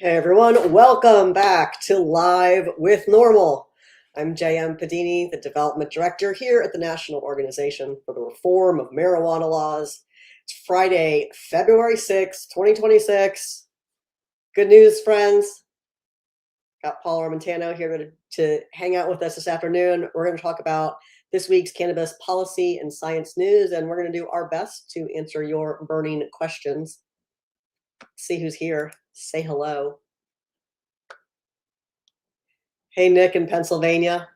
Hey everyone, welcome back to Live with NORML. I'm JM Pedini, the Development Director here at the National Organization for the Reform of Marijuana Laws. It's Friday, February 6th, 2026. Good news, friends. Got Paul Armentano here to hang out with us this afternoon. We're going to talk about this week's cannabis policy and science news, and we're going to do our best to answer your burning questions. See who's here. Say hello. Hey, Nick in Pennsylvania.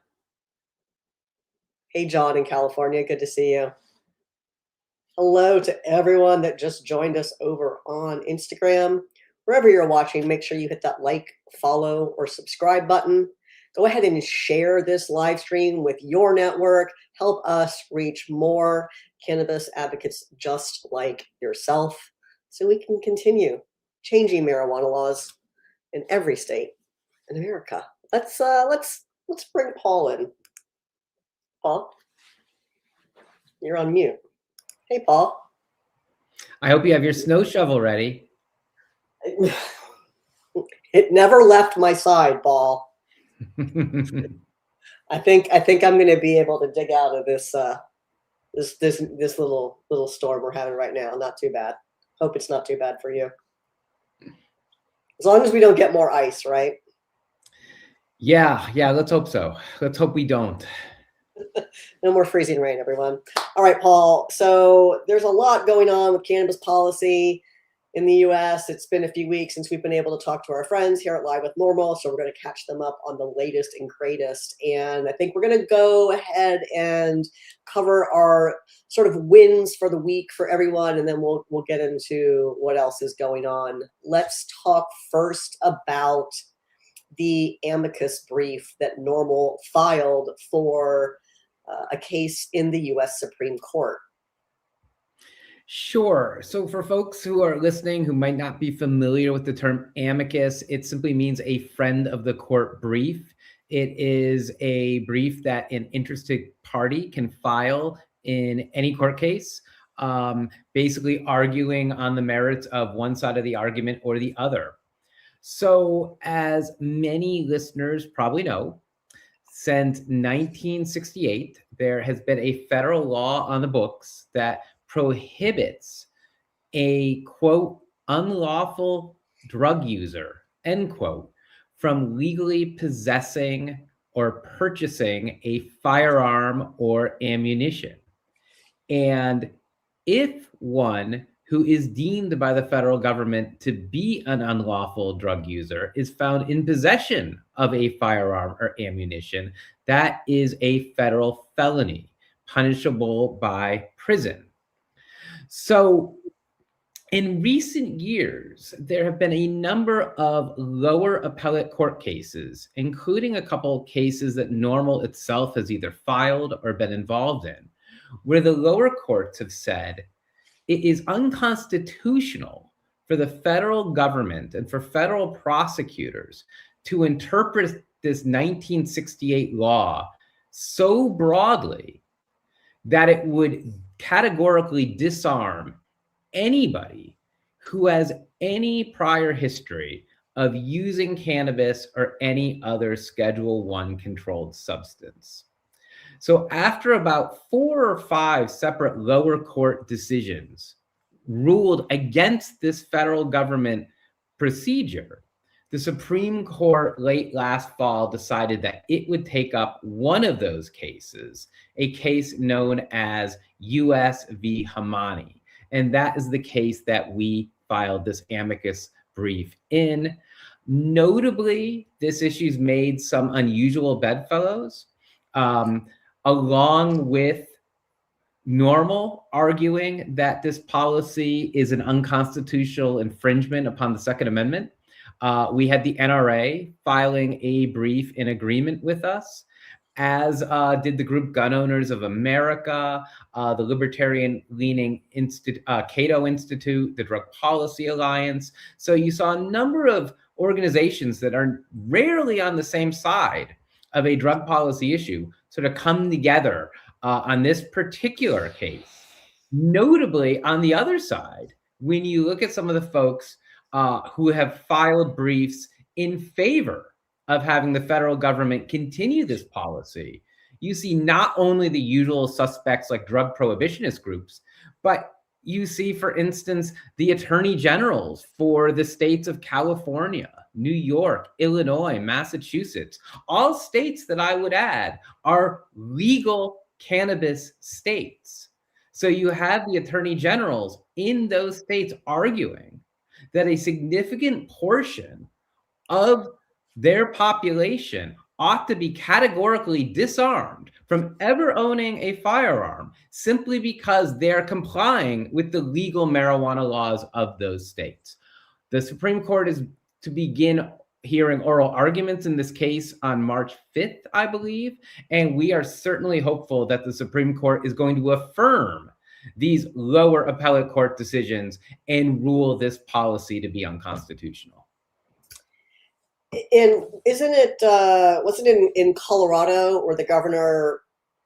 Hey, John in California. Good to see you. Hello to everyone that just joined us over on Instagram. Wherever you're watching, make sure you hit that like, follow, or subscribe button. Go ahead and share this live stream with your network. Help us reach more cannabis advocates just like yourself so we can continue changing marijuana laws in every state in America. Let's bring Paul in. Paul, you're on mute. Hey, Paul. I hope you have your snow shovel ready. It never left my side, Paul. I think I'm going to be able to dig out of this this little storm we're having right now. Not too bad. Hope it's not too bad for you. As long as we don't get more ice, right? Yeah, let's hope so. Let's hope we don't. No more freezing rain, everyone. All right, Paul. So there's a lot going on with cannabis policy in the U.S. It's been a few weeks since we've been able to talk to our friends here at Live with NORML, so we're going to catch them up on the latest and greatest. And I think we're going to go ahead and cover our sort of wins for the week for everyone, and then we'll get into what else is going on. Let's talk first about the amicus brief that NORML filed for a case in the U.S. Supreme Court. Sure. So for folks who are listening who might not be familiar with the term amicus, it simply means a friend of the court brief. It is a brief that an interested party can file in any court case, basically arguing on the merits of one side of the argument or the other. So as many listeners probably know, since 1968, there has been a federal law on the books that prohibits a, quote, unlawful drug user, end quote, from legally possessing or purchasing a firearm or ammunition. And if one who is deemed by the federal government to be an unlawful drug user is found in possession of a firearm or ammunition, that is a federal felony, punishable by prison. So in recent years, there have been a number of lower appellate court cases, including a couple cases that NORML itself has either filed or been involved in, where the lower courts have said it is unconstitutional for the federal government and for federal prosecutors to interpret this 1968 law so broadly that it would categorically disarm anybody who has any prior history of using cannabis or any other Schedule I controlled substance. So after about 4 or 5 separate lower court decisions ruled against this federal government procedure, the Supreme Court late last fall decided that it would take up one of those cases, a case known as U.S. v. Hamani. And that is the case that we filed this amicus brief in. Notably, this issue's made some unusual bedfellows. Along with NORML arguing that this policy is an unconstitutional infringement upon the Second Amendment. We had the NRA filing a brief in agreement with us, as did the group Gun Owners of America, the libertarian-leaning Cato Institute, the Drug Policy Alliance. So you saw a number of organizations that are rarely on the same side of a drug policy issue sort of come together on this particular case. Notably, on the other side, when you look at some of the folks who have filed briefs in favor of having the federal government continue this policy. You see not only the usual suspects like drug prohibitionist groups, but you see, for instance, the attorney generals for the states of California, New York, Illinois, Massachusetts, all states that I would add are legal cannabis states. So you have the attorney generals in those states arguing that a significant portion of their population ought to be categorically disarmed from ever owning a firearm simply because they're complying with the legal marijuana laws of those states. The Supreme Court is to begin hearing oral arguments in this case on March 5th, I believe, and we are certainly hopeful that the Supreme Court is going to affirm these lower appellate court decisions and rule this policy to be unconstitutional. And isn't it, wasn't it in Colorado where the governor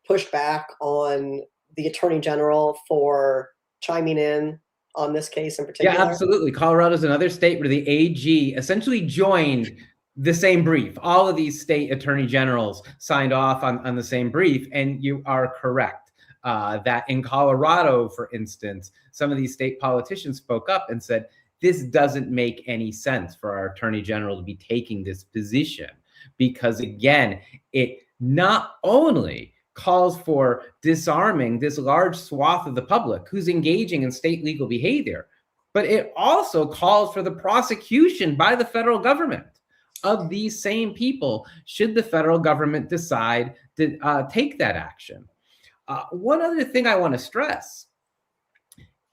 pushed back on the attorney general for chiming in on this case in particular? Yeah, absolutely. Colorado is another state where the AG essentially joined the same brief. All of these state attorney generals signed off on the same brief. And you are correct that in Colorado, for instance, some of these state politicians spoke up and said, this doesn't make any sense for our attorney general to be taking this position because, again, it not only calls for disarming this large swath of the public who's engaging in state legal behavior, but it also calls for the prosecution by the federal government of these same people should the federal government decide to take that action. One other thing I want to stress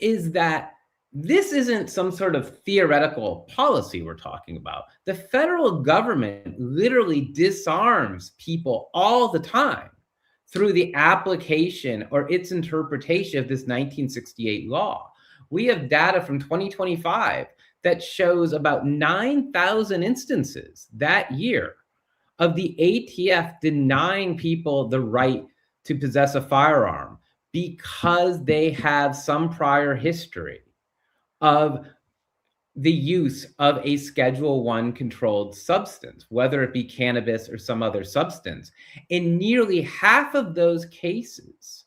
is that this isn't some sort of theoretical policy we're talking about. The federal government literally disarms people all the time through the application or its interpretation of this 1968 law. We have data from 2025 that shows about 9,000 instances that year of the ATF denying people the right to possess a firearm because they have some prior history of the use of a Schedule I controlled substance, whether it be cannabis or some other substance. In nearly half of those cases,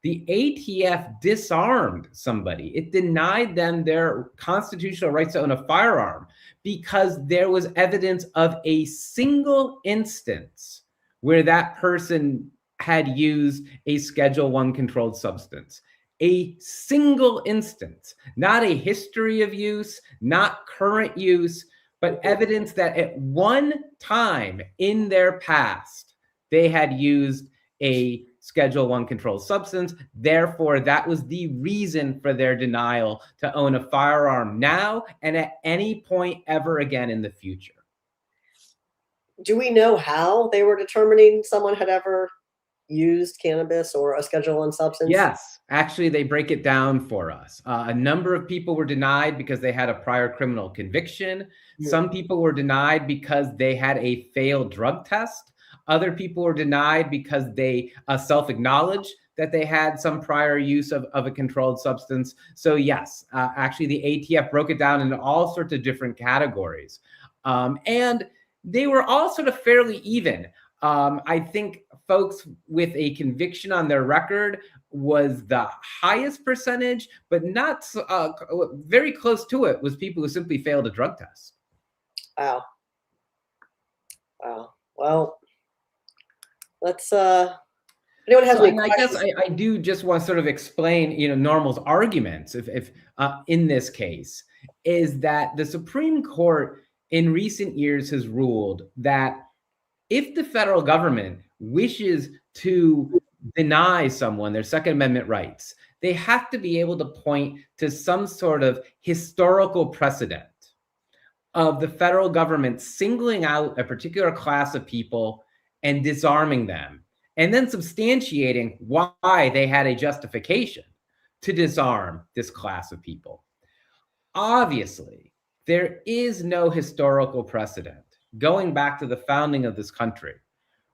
the ATF disarmed somebody. It denied them their constitutional rights to own a firearm because there was evidence of a single instance where that person had used a Schedule I controlled substance. A single instance, not a history of use, not current use, but evidence that at one time in their past, they had used a Schedule I controlled substance. Therefore, that was the reason for their denial to own a firearm now and at any point ever again in the future. Do we know how they were determining someone had ever used cannabis or a Schedule I substance? Yes, actually, they break it down for us. A number of people were denied because they had a prior criminal conviction. Some people were denied because they had a failed drug test. Other people were denied because they self-acknowledged that they had some prior use of a controlled substance. So yes, actually, the ATF broke it down into all sorts of different categories. And they were all sort of fairly even. I think folks with a conviction on their record was the highest percentage, but not very close to it was people who simply failed a drug test. Wow. Wow. Well, let's, anyone has any questions? I guess I do just want to sort of explain, NORML's arguments if in this case is that the Supreme Court in recent years has ruled that if the federal government wishes to deny someone their Second Amendment rights, they have to be able to point to some sort of historical precedent of the federal government singling out a particular class of people and disarming them, and then substantiating why they had a justification to disarm this class of people. Obviously, there is no historical precedent going back to the founding of this country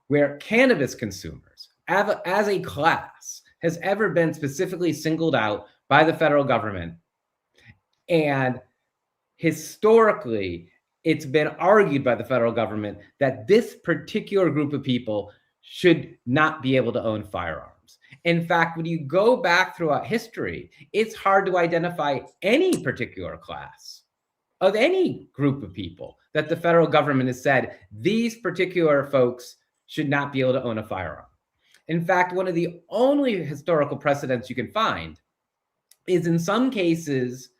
where cannabis consumers as a class has ever been specifically singled out by the federal government and historically, it's been argued by the federal government that this particular group of people should not be able to own firearms. In fact, when you go back throughout history, it's hard to identify any particular class of any group of people that the federal government has said these particular folks should not be able to own a firearm. In fact, one of the only historical precedents you can find is in some cases,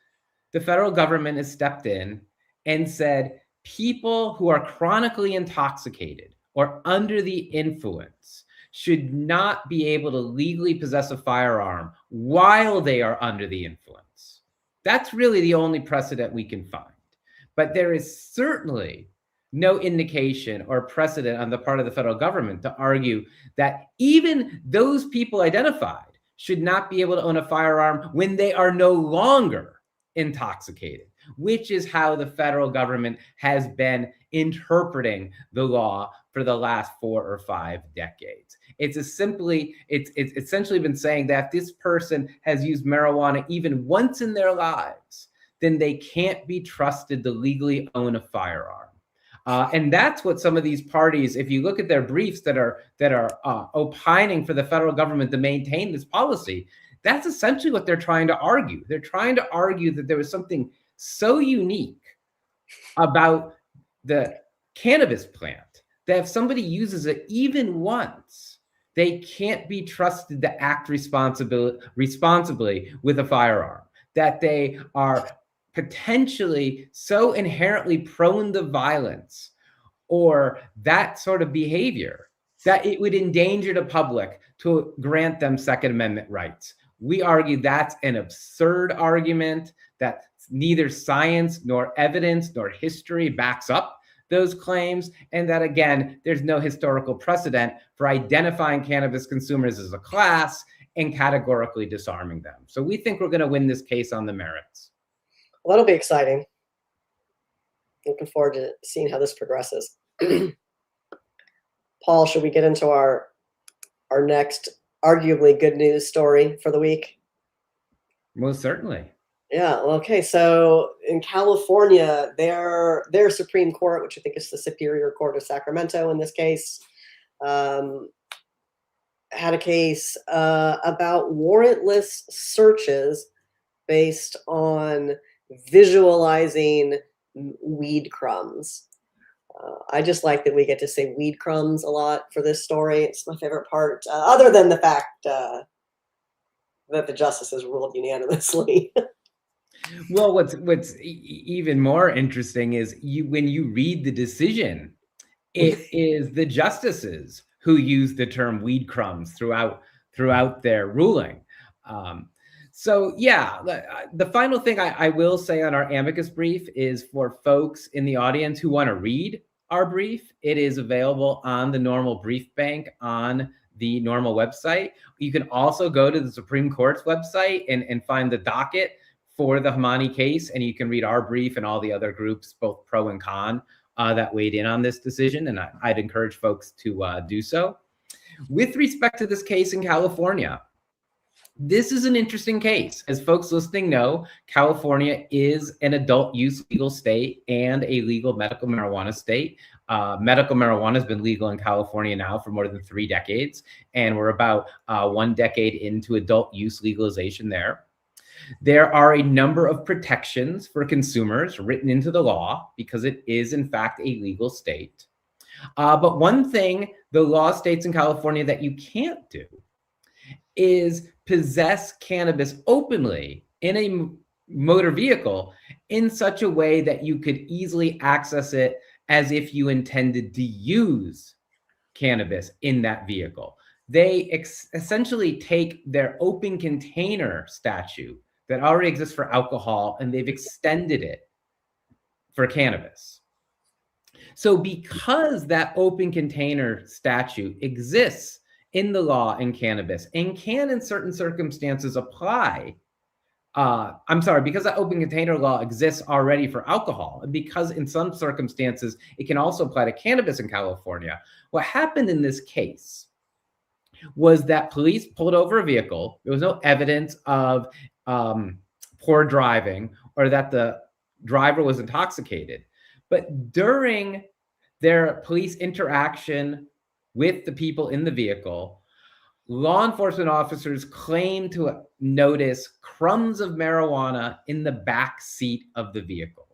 the federal government has stepped in and said people who are chronically intoxicated or under the influence should not be able to legally possess a firearm while they are under the influence. That's really the only precedent we can find. But there is certainly no indication or precedent on the part of the federal government to argue that even those people identified should not be able to own a firearm when they are no longer intoxicated, which is how the federal government has been interpreting the law for the last 4 or 5 decades. It's essentially been saying that if this person has used marijuana even once in their lives, then they can't be trusted to legally own a firearm. And that's what some of these parties, if you look at their briefs that are opining for the federal government to maintain this policy, that's essentially what they're trying to argue. They're trying to argue that there was something so unique about the cannabis plant that if somebody uses it even once, they can't be trusted to act responsibly with a firearm, that they are potentially so inherently prone to violence or that sort of behavior that it would endanger the public to grant them Second Amendment rights. We argue that's an absurd argument, that neither science nor evidence nor history backs up those claims, and that, again, there's no historical precedent for identifying cannabis consumers as a class and categorically disarming them. So we think we're going to win this case on the merits. Well, that'll be exciting. Looking forward to seeing how this progresses. Paul, should we get into our next arguably good news story for the week? Most certainly. Yeah. Okay. So in California, their Supreme Court, which I think is the Superior Court of Sacramento in this case, had a case about warrantless searches based on visualizing weed crumbs. I just like that we get to say weed crumbs a lot for this story. It's my favorite part, other than the fact that the justices ruled unanimously. Well, what's even more interesting is when you read the decision, it is the justices who use the term weed crumbs throughout their ruling. So yeah, the final thing I will say on our amicus brief is for folks in the audience who want to read our brief, it is available on the NORML brief bank on the NORML website. You can also go to the Supreme Court's website and find the docket for the Hamani case, and you can read our brief and all the other groups, both pro and con, that weighed in on this decision, and I'd encourage folks to do so. With respect to this case in California, this is an interesting case. As folks listening know, California is an adult use legal state and a legal medical marijuana state. Medical marijuana has been legal in California now for more than 3 decades, and we're about 1 decade into adult use legalization there. There are a number of protections for consumers written into the law because it is, in fact, a legal state. But one thing the law states in California that you can't do is possess cannabis openly in a motor vehicle in such a way that you could easily access it as if you intended to use cannabis in that vehicle. They essentially take their open container statute that already exists for alcohol, and they've extended it for cannabis. So because that open container statute exists in the law in cannabis and can in certain circumstances apply, because that open container law exists already for alcohol, and because in some circumstances it can also apply to cannabis in California, what happened in this case was that police pulled over a vehicle. There was no evidence of poor driving or that the driver was intoxicated. But during their police interaction with the people in the vehicle, law enforcement officers claimed to notice crumbs of marijuana in the back seat of the vehicle.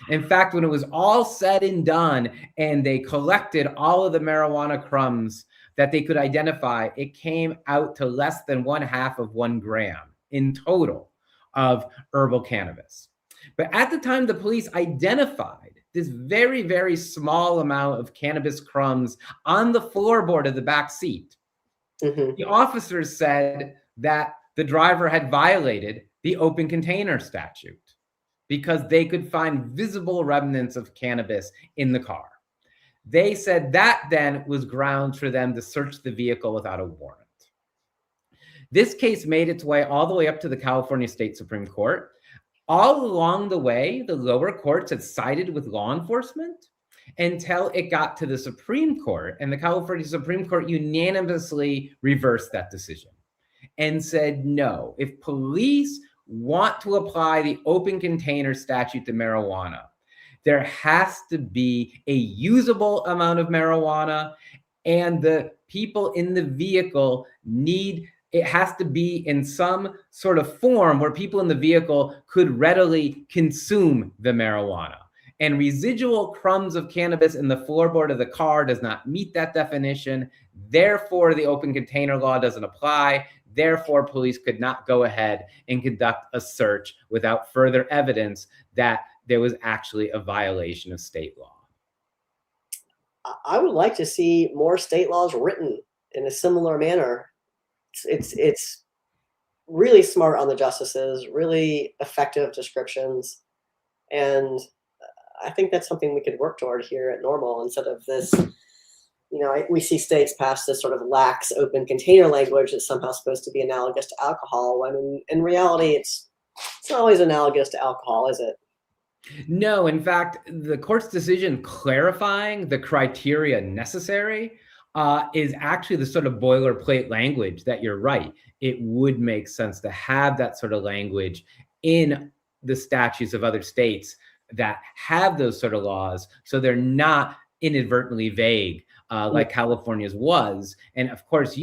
In fact, when it was all said and done and they collected all of the marijuana crumbs that they could identify, it came out to less than 1/2 of 1 gram in total of herbal cannabis. But at the time, the police identified this very, very small amount of cannabis crumbs on the floorboard of the back seat. The officers said that the driver had violated the open container statute because they could find visible remnants of cannabis in the car. They said that then was grounds for them to search the vehicle without a warrant. This case made its way all the way up to the California State Supreme Court. All along the way, the lower courts had sided with law enforcement until it got to the Supreme Court, and the California Supreme Court unanimously reversed that decision and said, no, if police want to apply the open container statute to marijuana, there has to be a usable amount of marijuana, and the people in the vehicle it has to be in some sort of form where people in the vehicle could readily consume the marijuana. And residual crumbs of cannabis in the floorboard of the car does not meet that definition. Therefore, the open container law doesn't apply. Therefore, police could not go ahead and conduct a search without further evidence that there was actually a violation of state law. I would like to see more state laws written in a similar manner. It's really smart on the justices, really effective descriptions. And I think that's something we could work toward here at NORML instead of this, we see states pass this sort of lax open container language that's somehow supposed to be analogous to alcohol, when in reality, it's not always analogous to alcohol, is it? No, in fact, the court's decision clarifying the criteria necessary is actually the sort of boilerplate language that you're right. It would make sense to have that sort of language in the statutes of other states that have those sort of laws, so they're not inadvertently vague like California's was. And of course,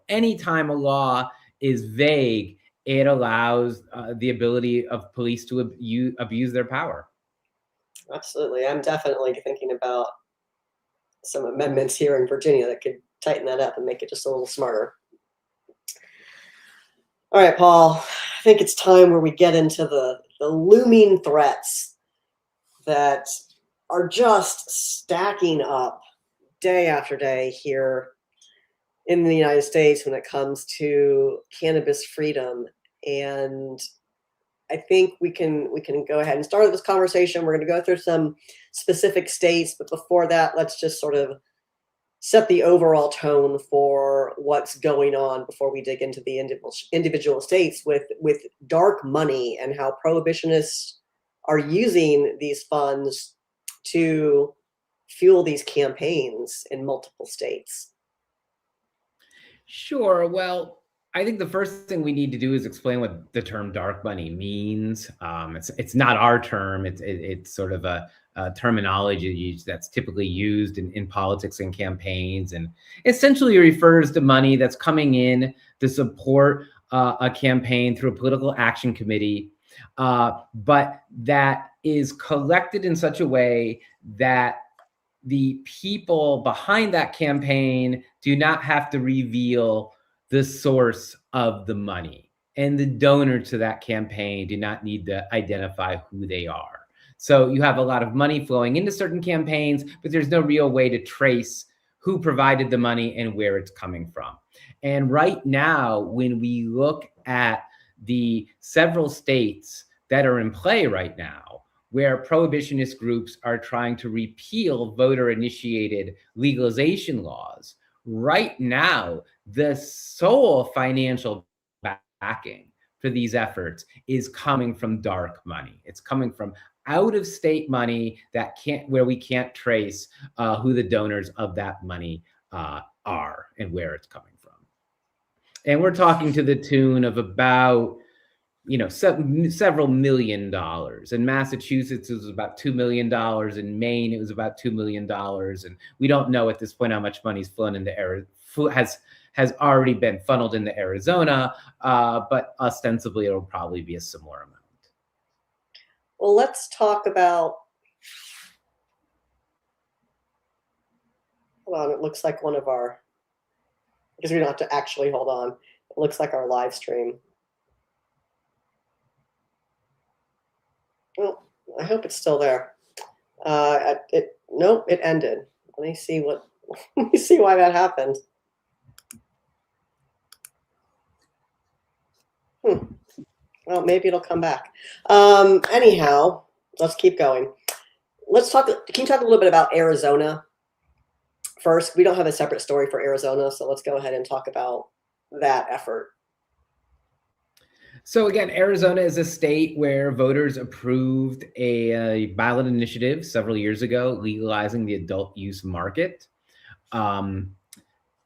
anytime a law is vague, it allows the ability of police to abuse their power. Absolutely. I'm definitely thinking about some amendments here in Virginia that could tighten that up and make it just a little smarter. All right, Paul, I think it's time where we get into the looming threats that are just stacking up day after day here in the United States when it comes to cannabis freedom. And I think we can go ahead and start this conversation. We're going to go through some specific states, but before that, let's just sort of set the overall tone for what's going on before we dig into the individual states with dark money and how prohibitionists are using these funds to fuel these campaigns in multiple states. Sure. Well, I think the first thing we need to do is explain what the term dark money means. It's not our term. It's sort of a terminology that's typically used in politics and campaigns, and essentially refers to money that's coming in to support a campaign through a political action committee, but that is collected in such a way that the people behind that campaign do not have to reveal the source of the money, and the donor to that campaign do not need to identify who they are. So you have a lot of money flowing into certain campaigns, but there's no real way to trace who provided the money and where it's coming from. And right now, when we look at the several states that are in play right now, where prohibitionist groups are trying to repeal voter-initiated legalization laws, right now, the sole financial backing for these efforts is coming from dark money. It's coming from out-of-state money where we can't trace who the donors of that money are and where it's coming from. And we're talking to the tune of about several $1 million. In Massachusetts, it was about $2 million. In Maine, it was about $2 million. And we don't know at this point how much money's flown into has already been funneled into Arizona, but ostensibly it'll probably be a similar amount. Well, let's talk about, hold on, it looks like one of our, because we don't have to actually hold on. It looks like our live stream. Well, I hope it's still there. Nope, it ended. Let me see let me see why that happened. Well, maybe it'll come back. Anyhow, let's keep going. Can you talk a little bit about Arizona first? We don't have a separate story for Arizona, so let's go ahead and talk about that effort. So again, Arizona is a state where voters approved a ballot initiative several years ago, legalizing the adult use market.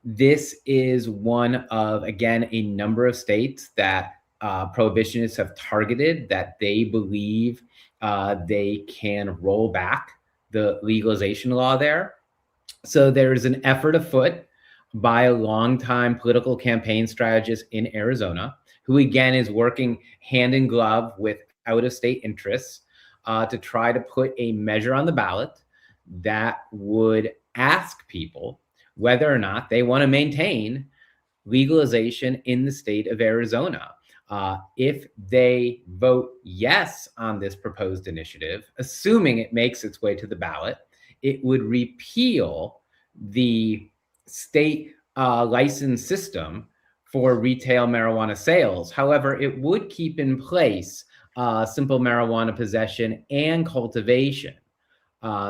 This is one of, again, a number of states that prohibitionists have targeted, that they believe they can roll back the legalization law there. So there is an effort afoot by a longtime political campaign strategist in Arizona, who again is working hand in glove with out-of-state interests to try to put a measure on the ballot that would ask people whether or not they want to maintain legalization in the state of Arizona. If they vote yes on this proposed initiative, assuming it makes its way to the ballot, it would repeal the state license system for retail marijuana sales. However, it would keep in place simple marijuana possession and cultivation.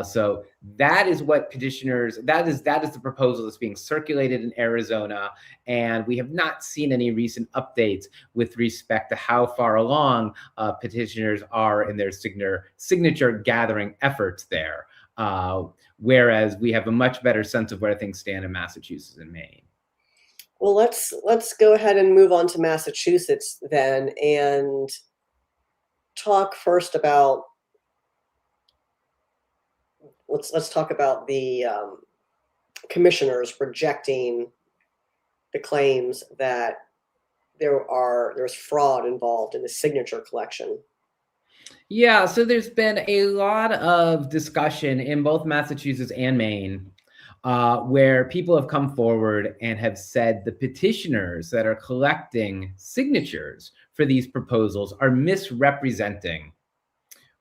So that is what petitioners, that is the proposal that's being circulated in Arizona. And we have not seen any recent updates with respect to how far along petitioners are in their signature gathering efforts there. Whereas we have a much better sense of where things stand in Massachusetts and Maine. Well, let's go ahead and move on to Massachusetts then, and talk first about, let's talk about the commissioners rejecting the claims that there's fraud involved in the signature collection. Yeah, so there's been a lot of discussion in both Massachusetts and Maine where people have come forward and have said the petitioners that are collecting signatures for these proposals are misrepresenting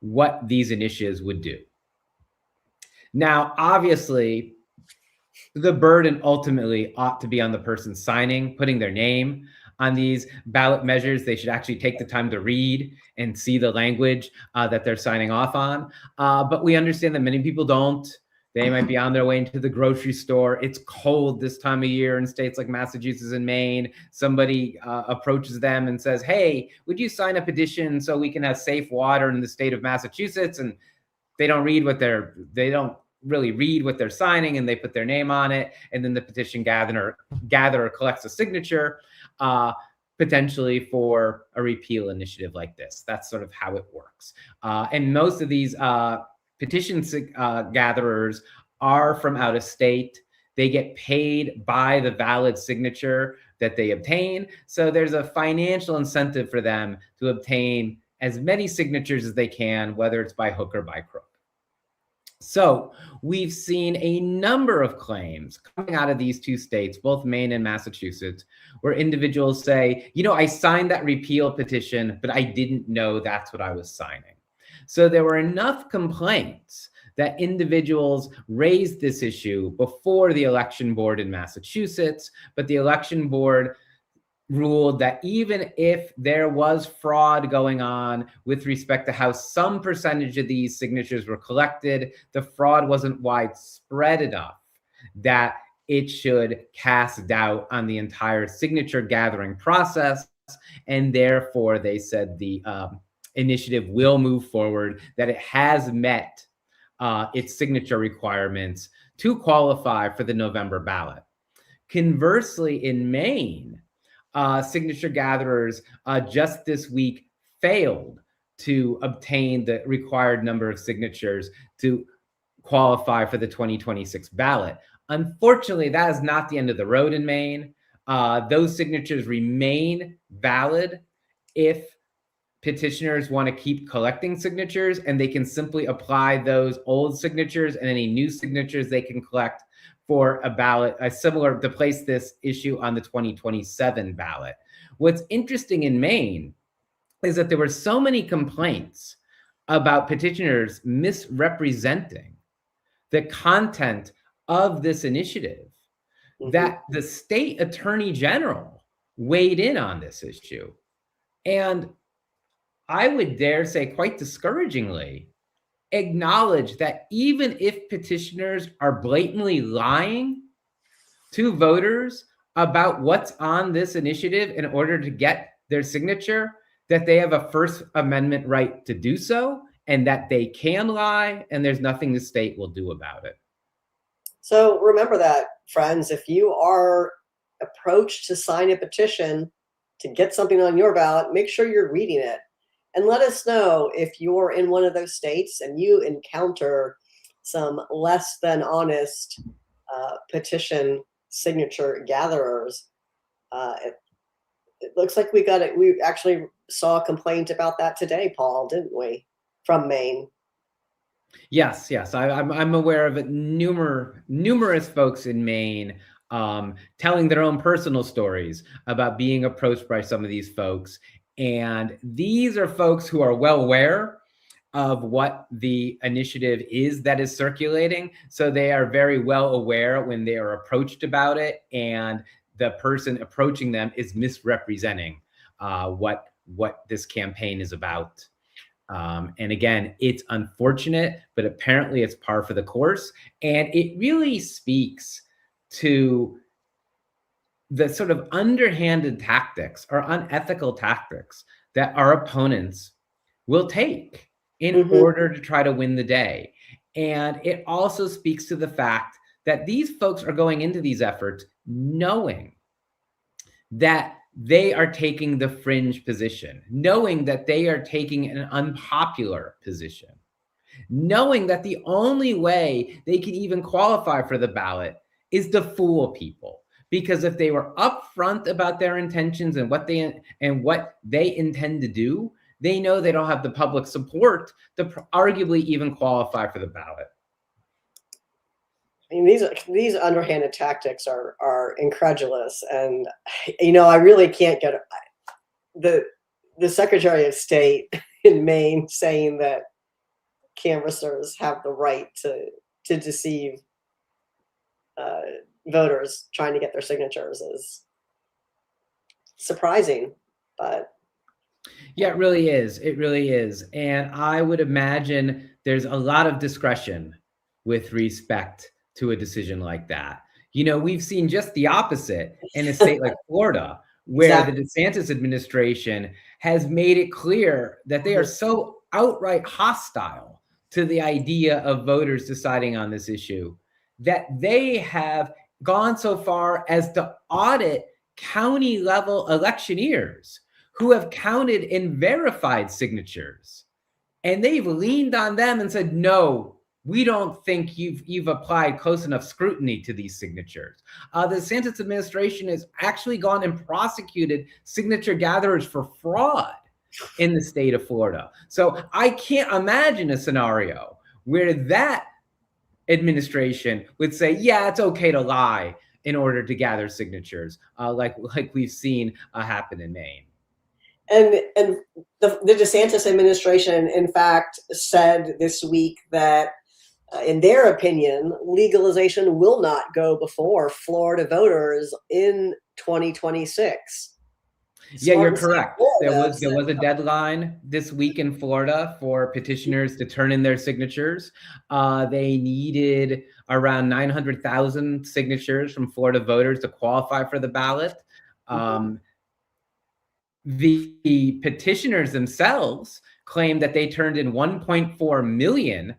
what these initiatives would do. Now, obviously, the burden ultimately ought to be on the person signing, putting their name on these ballot measures. They should actually take the time to read and see the language that they're signing off on. But we understand that many people don't. They might be on their way into the grocery store. It's cold this time of year in states like Massachusetts and Maine. Somebody approaches them and says, hey, would you sign a petition so we can have safe water in the state of Massachusetts? And they don't really read what they're signing, and they put their name on it. And then the petition gatherer collects a signature, potentially for a repeal initiative like this. That's sort of how it works. And most of these petition gatherers are from out of state. They get paid by the valid signature that they obtain. So there's a financial incentive for them to obtain as many signatures as they can, whether it's by hook or by crook. So we've seen a number of claims coming out of these two states, both Maine and Massachusetts, where individuals say, I signed that repeal petition, but I didn't know that's what I was signing. So there were enough complaints that individuals raised this issue before the election board in Massachusetts, but the election board ruled that even if there was fraud going on with respect to how some percentage of these signatures were collected, the fraud wasn't widespread enough that it should cast doubt on the entire signature gathering process. And therefore, they said the initiative will move forward, that it has met its signature requirements to qualify for the November ballot. Conversely, in Maine, signature gatherers just this week failed to obtain the required number of signatures to qualify for the 2026 ballot. Unfortunately, that is not the end of the road in Maine. Those signatures remain valid if petitioners want to keep collecting signatures, and they can simply apply those old signatures and any new signatures they can collect for a ballot, similar to place this issue on the 2027 ballot. What's interesting in Maine is that there were so many complaints about petitioners misrepresenting the content of this initiative that the state attorney general weighed in on this issue. And I would dare say, quite discouragingly, acknowledge that even if petitioners are blatantly lying to voters about what's on this initiative in order to get their signature, that they have a First Amendment right to do so, and that they can lie, and there's nothing the state will do about it. So remember that, friends, if you are approached to sign a petition to get something on your ballot, make sure you're reading it. And let us know if you're in one of those states and you encounter some less than honest petition signature gatherers. It looks like we actually saw a complaint about that today, Paul, didn't we? From Maine. Yes. I'm aware of it. Numerous folks in Maine telling their own personal stories about being approached by some of these folks. And these are folks who are well aware of what the initiative is that is circulating. So they are very well aware when they are approached about it, and the person approaching them is misrepresenting what this campaign is about. And again, it's unfortunate, but apparently it's par for the course. And it really speaks to the sort of underhanded tactics or unethical tactics that our opponents will take in order to try to win the day. And it also speaks to the fact that these folks are going into these efforts knowing that they are taking the fringe position, knowing that they are taking an unpopular position, knowing that the only way they can even qualify for the ballot is to fool people. Because if they were upfront about their intentions and what they intend to do, they know they don't have the public support to arguably even qualify for the ballot. I mean, these underhanded tactics are incredulous, and I really can't get the Secretary of State in Maine saying that canvassers have the right to deceive voters trying to get their signatures is surprising, but yeah, it really is. It really is. And I would imagine there's a lot of discretion with respect to a decision like that. We've seen just the opposite in a state like Florida, where the DeSantis administration has made it clear that they are so outright hostile to the idea of voters deciding on this issue that they have gone so far as to audit county level electioneers who have counted and verified signatures. And they've leaned on them and said, no, we don't think you've applied close enough scrutiny to these signatures. The DeSantis administration has actually gone and prosecuted signature gatherers for fraud in the state of Florida. So I can't imagine a scenario where that administration would say, yeah, it's okay to lie in order to gather signatures, like we've seen happen in Maine. And the DeSantis administration, in fact, said this week that, in their opinion, legalization will not go before Florida voters in 2026. Yeah, you're correct. There was a deadline this week in Florida for petitioners to turn in their signatures. They needed around 900,000 signatures from Florida voters to qualify for the ballot. The petitioners themselves claim that they turned in 1.4 million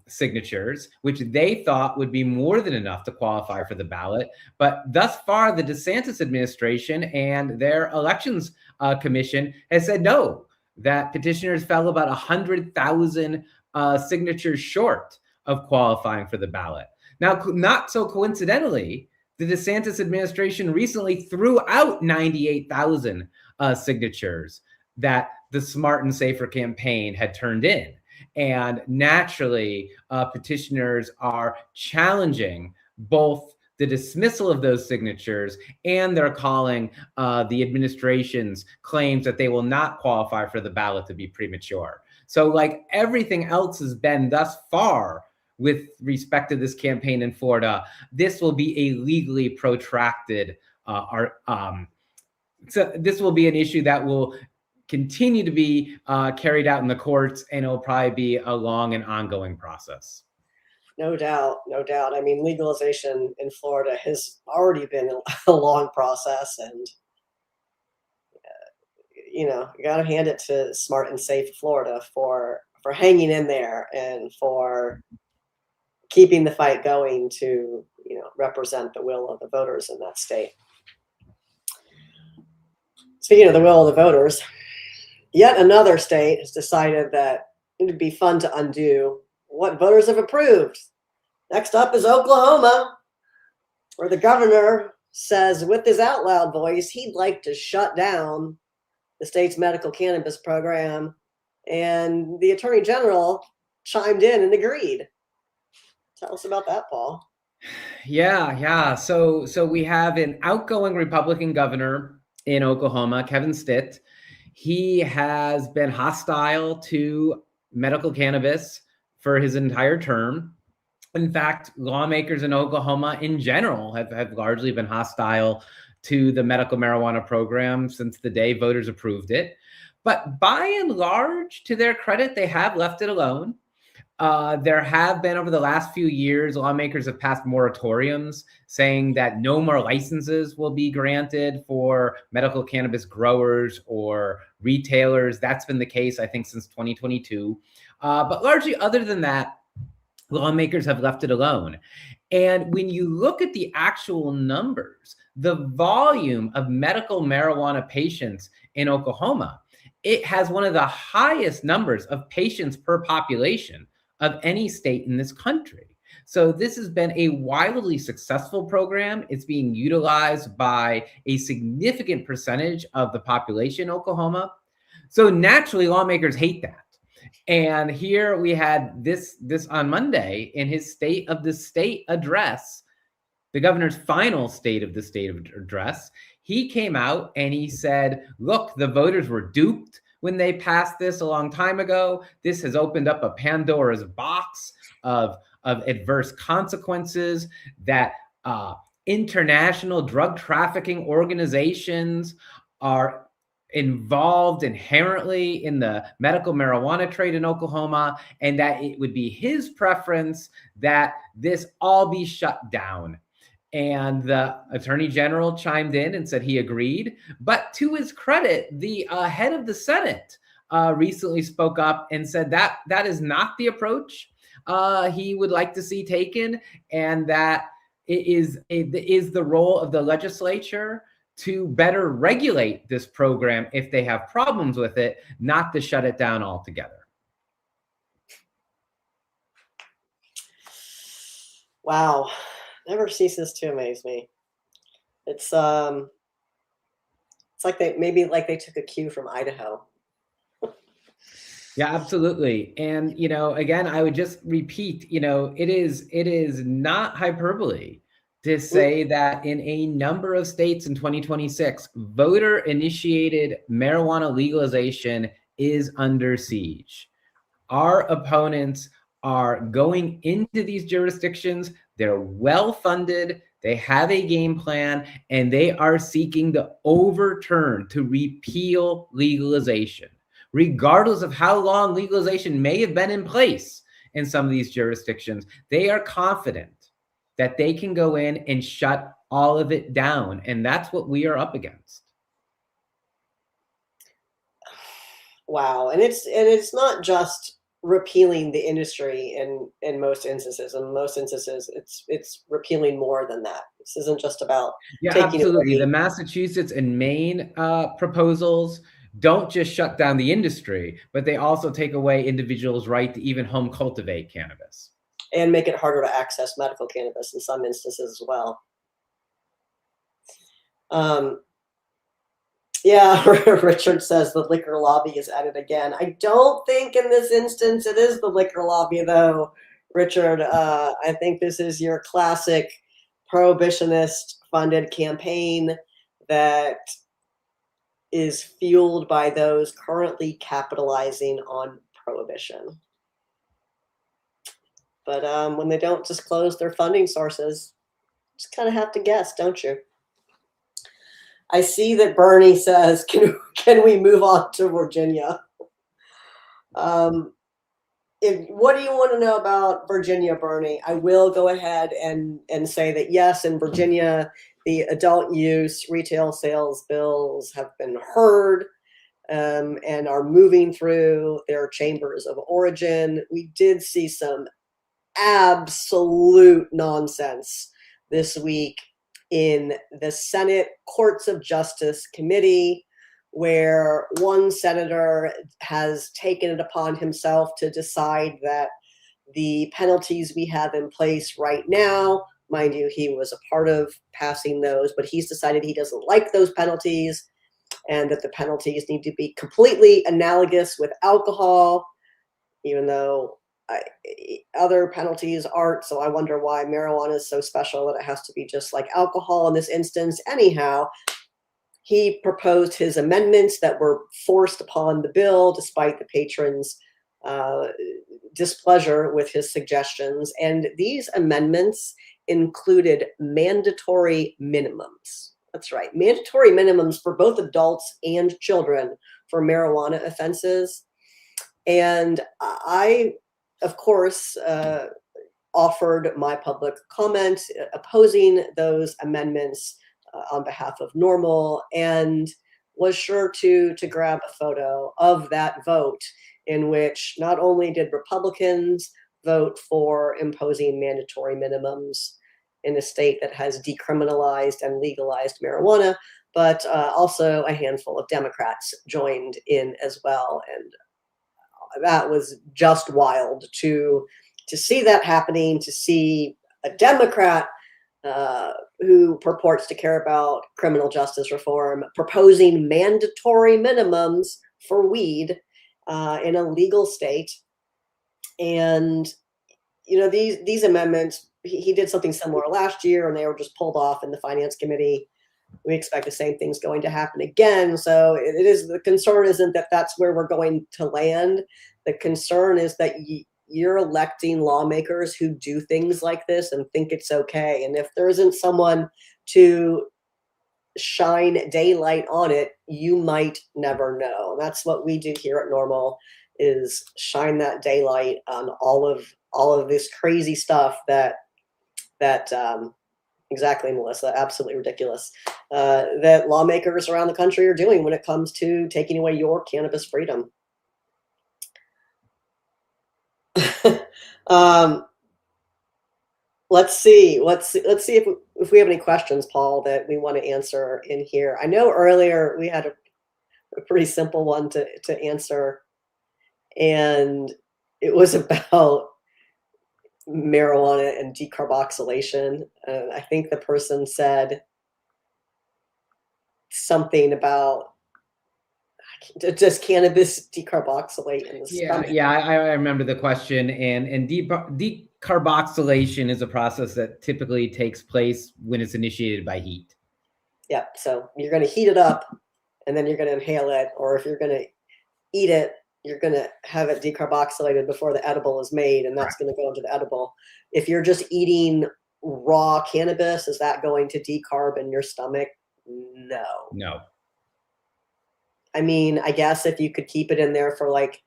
signatures, which they thought would be more than enough to qualify for the ballot. But thus far, the DeSantis administration and their elections commission has said no, that petitioners fell about 100,000 signatures short of qualifying for the ballot. Now, not so coincidentally, the DeSantis administration recently threw out 98,000 signatures that the Smart and Safer campaign had turned in. And naturally, petitioners are challenging both the dismissal of those signatures and they're calling the administration's claims that they will not qualify for the ballot to be premature. So like everything else has been thus far with respect to this campaign in Florida, this will be a legally protracted, so this will be an issue that will continue to be carried out in the courts, and it'll probably be a long and ongoing process. No doubt, no doubt. I mean, legalization in Florida has already been a long process, and you got to hand it to Smart and Safe Florida for hanging in there and for keeping the fight going to represent the will of the voters in that state. Speaking of the will of the voters, yet another state has decided that it would be fun to undo what voters have approved. Next up is Oklahoma, where the governor says with his out loud voice he'd like to shut down the state's medical cannabis program, and the attorney general chimed in and agreed. Tell us about that, Paul. Yeah. So we have an outgoing Republican governor in Oklahoma, Kevin Stitt. He has been hostile to medical cannabis for his entire term. In fact, lawmakers in Oklahoma in general have largely been hostile to the medical marijuana program since the day voters approved it. But by and large, to their credit, they have left it alone. There have been, over the last few years, lawmakers have passed moratoriums saying that no more licenses will be granted for medical cannabis growers or retailers. That's been the case, I think, since 2022. But largely, other than that, lawmakers have left it alone. And when you look at the actual numbers, the volume of medical marijuana patients in Oklahoma, it has one of the highest numbers of patients per population of any state in this country. So this has been a wildly successful program. It's being utilized by a significant percentage of the population in Oklahoma. So naturally, lawmakers hate that. And here we had this on Monday in his State of the State address, the governor's final State of the State address. He came out and he said, look, the voters were duped when they passed this a long time ago. This has opened up a Pandora's box of adverse consequences that international drug trafficking organizations are involved inherently in the medical marijuana trade in Oklahoma, and that it would be his preference that this all be shut down. And the attorney general chimed in and said he agreed. But to his credit, the head of the Senate recently spoke up and said that that is not the approach he would like to see taken, and that it is the role of the legislature to better regulate this program if they have problems with it, not to shut it down altogether. Wow. Never ceases to amaze me. It's like they took a cue from Idaho. Yeah, absolutely. And again, I would just repeat, it is not hyperbole to say that in a number of states in 2026, voter-initiated marijuana legalization is under siege. Our opponents are going into these jurisdictions. They're well-funded. They have a game plan, and they are seeking to overturn, to repeal legalization, regardless of how long legalization may have been in place in some of these jurisdictions. They are confident that they can go in and shut all of it down. And that's what we are up against. Wow. And it's not just repealing the industry in most instances. In most instances, it's repealing more than that. This isn't just about taking absolutely. away. The Massachusetts and Maine proposals don't just shut down the industry, but they also take away individuals' right to even home cultivate cannabis. And make it harder to access medical cannabis in some instances as well. Yeah, Richard says the liquor lobby is at it again. I don't think in this instance it is the liquor lobby, though, Richard. I think this is your classic prohibitionist funded campaign that is fueled by those currently capitalizing on prohibition. But when they don't disclose their funding sources, just kind of have to guess, don't you? I see that Bernie says, can we move on to Virginia? What do you want to know about Virginia, Bernie? I will go ahead and say that, yes, in Virginia, the adult use retail sales bills have been heard and are moving through their chambers of origin. We did see some absolute nonsense this week in the Senate Courts of Justice Committee, where one senator has taken it upon himself to decide that the penalties we have in place right now, mind you, he was a part of passing those, but he's decided he doesn't like those penalties and that the penalties need to be completely analogous with alcohol, even though other penalties aren't. So I wonder why marijuana is so special that it has to be just like alcohol in this instance. Anyhow, he proposed his amendments that were forced upon the bill despite the patrons' displeasure with his suggestions. And these amendments included mandatory minimums. That's right, mandatory minimums for both adults and children for marijuana offenses. And I, of course, offered my public comment opposing those amendments on behalf of NORML, and was sure to grab a photo of that vote in which not only did Republicans vote for imposing mandatory minimums in a state that has decriminalized and legalized marijuana, but also a handful of Democrats joined in as well. And that was just wild to see that happening, to see a Democrat who purports to care about criminal justice reform proposing mandatory minimums for weed in a legal state. And these amendments, he did something similar last year and they were just pulled off in the Finance Committee. We expect the same thing's going to happen again. So it is, the concern isn't that that's where we're going to land. The concern is that you're electing lawmakers who do things like this and think it's okay. And if there isn't someone to shine daylight on it, you might never know. That's what we do here at NORML, is shine that daylight on all of this crazy stuff that exactly, Melissa, absolutely ridiculous, that lawmakers around the country are doing when it comes to taking away your cannabis freedom. Let's see if we have any questions, Paul, that we want to answer in here. I know earlier we had a pretty simple one to answer, and it was about marijuana and decarboxylation. I think the person said something about, does cannabis decarboxylate in the stomach? Yeah, I remember the question. And decarboxylation is a process that typically takes place when it's initiated by heat. Yeah, so you're going to heat it up and then you're going to inhale it, or if you're going to eat it, you're going to have it decarboxylated before the edible is made, and that's going to go into the edible. If you're just eating raw cannabis, is that going to decarb in your stomach? No. I mean, I guess if you could keep it in there for like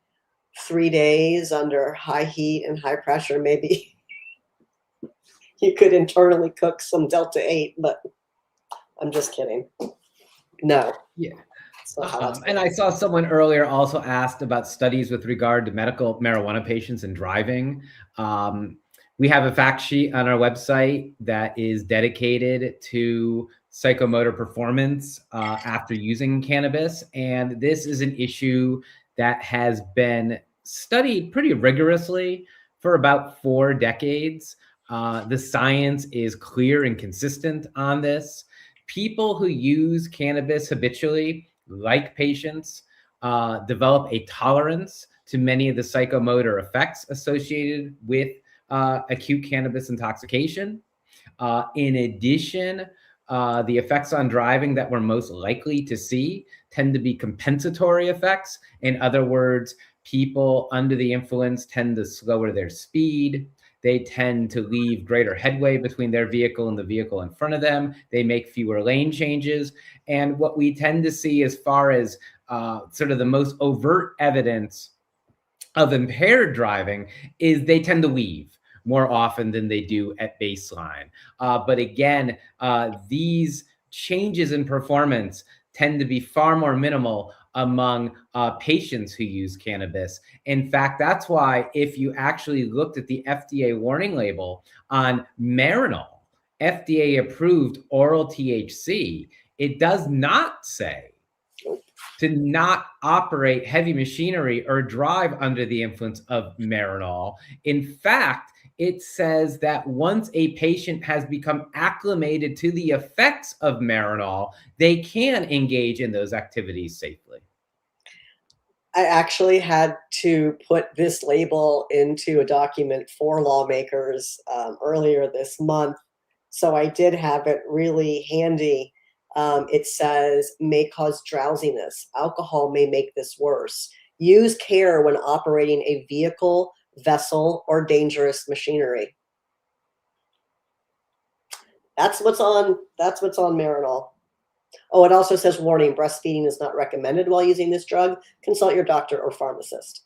3 days under high heat and high pressure, maybe you could internally cook some Delta 8, but I'm just kidding. No. Yeah. And I saw someone earlier also asked about studies with regard to medical marijuana patients and driving. We have a fact sheet on our website that is dedicated to psychomotor performance after using cannabis. And this is an issue that has been studied pretty rigorously for about 4 decades. The science is clear and consistent on this. People who use cannabis habitually, like patients, develop a tolerance to many of the psychomotor effects associated with acute cannabis intoxication. In addition, the effects on driving that we're most likely to see tend to be compensatory effects. In other words, people under the influence tend to slower their speed. They tend to leave greater headway between their vehicle and the vehicle in front of them. They make fewer lane changes. And what we tend to see as far as sort of the most overt evidence of impaired driving is they tend to weave more often than they do at baseline. But again, these changes in performance tend to be far more minimal among patients who use cannabis. In fact, that's why if you actually looked at the FDA warning label on Marinol, FDA approved oral THC, it does not say to not operate heavy machinery or drive under the influence of Marinol. In fact, it says that once a patient has become acclimated to the effects of Marinol, they can engage in those activities safely. I actually had to put this label into a document for lawmakers earlier this month. So I did have it really handy. It says, may cause drowsiness. Alcohol may make this worse. Use care when operating a vehicle, vessel, or dangerous machinery. That's what's on Marinol. Oh, it also says, warning, breastfeeding is not recommended while using this drug. Consult your doctor or pharmacist.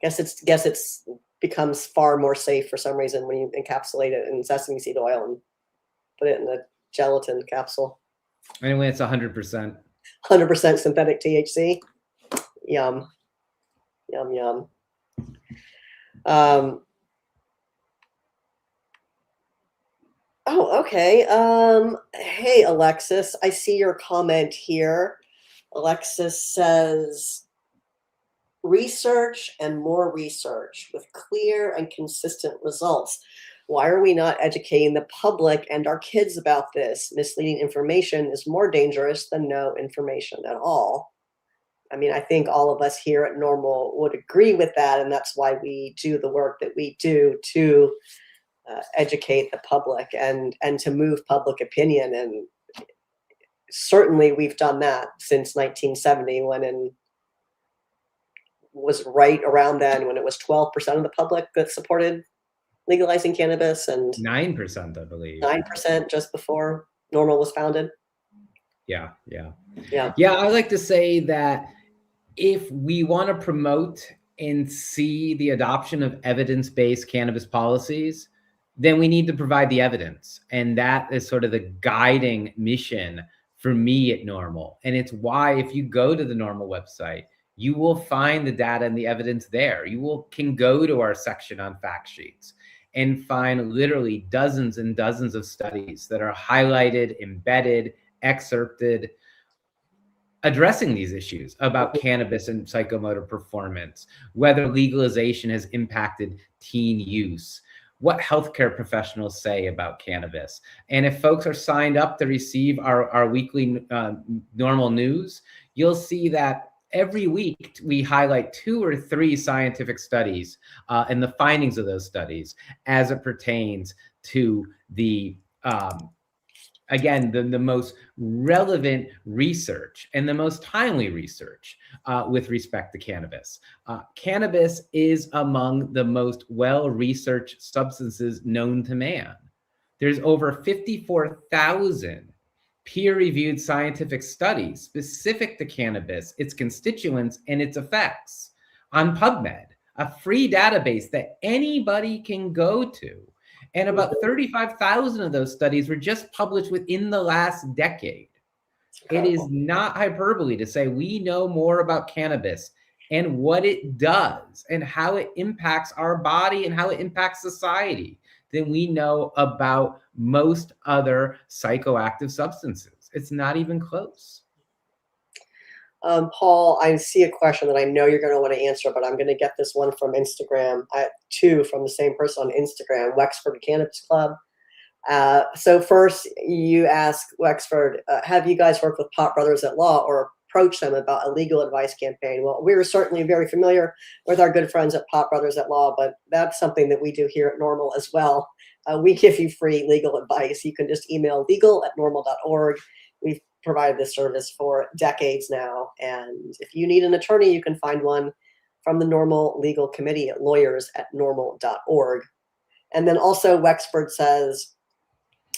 Guess it's becomes far more safe for some reason when you encapsulate it in sesame seed oil and put it in a gelatin capsule. Anyway, it's 100%. 100% synthetic THC. Yum. Yum, yum. Oh, okay. Hey, Alexis, I see your comment here. Alexis says, research and more research with clear and consistent results. Why are we not educating the public and our kids about this? Misleading information is more dangerous than no information at all. I mean, I think all of us here at NORML would agree with that, and that's why we do the work that we do to educate the public and to move public opinion. And certainly we've done that since 1970, when was right around then when it was 12% of the public that supported legalizing cannabis, and 9%, I believe. 9% just before NORML was founded. Yeah. I like to say that if we want to promote and see the adoption of evidence-based cannabis policies, then we need to provide the evidence. And that is sort of the guiding mission for me at NORML. And it's why if you go to the NORML website, you will find the data and the evidence there. You can go to our section on fact sheets and find literally dozens and dozens of studies that are highlighted, embedded, excerpted, addressing these issues about cannabis and psychomotor performance, whether legalization has impacted teen use, what healthcare professionals say about cannabis. And if folks are signed up to receive our weekly NORML news, you'll see that every week we highlight 2 or 3 scientific studies and the findings of those studies as it pertains to the again, the most relevant research and the most timely research with respect to cannabis. Cannabis is among the most well-researched substances known to man. There's over 54,000 peer-reviewed scientific studies specific to cannabis, its constituents, and its effects on PubMed, a free database that anybody can go to. And about 35,000 of those studies were just published within the last decade. It is not hyperbole to say we know more about cannabis and what it does and how it impacts our body and how it impacts society than we know about most other psychoactive substances. It's not even close. Paul, I see a question that I know you're going to want to answer, but I'm going to get this one from Instagram. I have two from the same person on Instagram, Wexford Cannabis Club. So first, you ask Wexford, have you guys worked with Pot Brothers at Law or approached them about a legal advice campaign? Well, we're certainly very familiar with our good friends at Pot Brothers at Law, but that's something that we do here at NORML as well. We give you free legal advice. You can just email legal@norml.org. We've provided this service for decades now. And if you need an attorney, you can find one from the NORML Legal Committee at lawyers@norml.org. And then also Wexford says,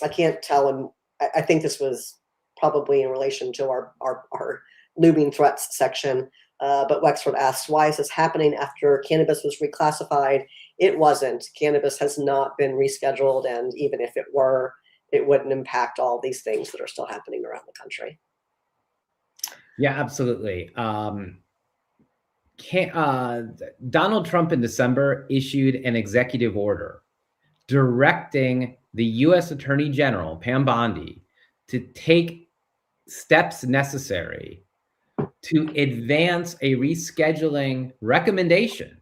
I can't tell him, I think this was probably in relation to our looming threats section, but Wexford asks, why is this happening after cannabis was reclassified? It wasn't. Cannabis has not been rescheduled, and even if it were, it wouldn't impact all these things that are still happening around the country. Yeah, absolutely. Donald Trump in December issued an executive order directing the U.S. Attorney General, Pam Bondi, to take steps necessary to advance a rescheduling recommendation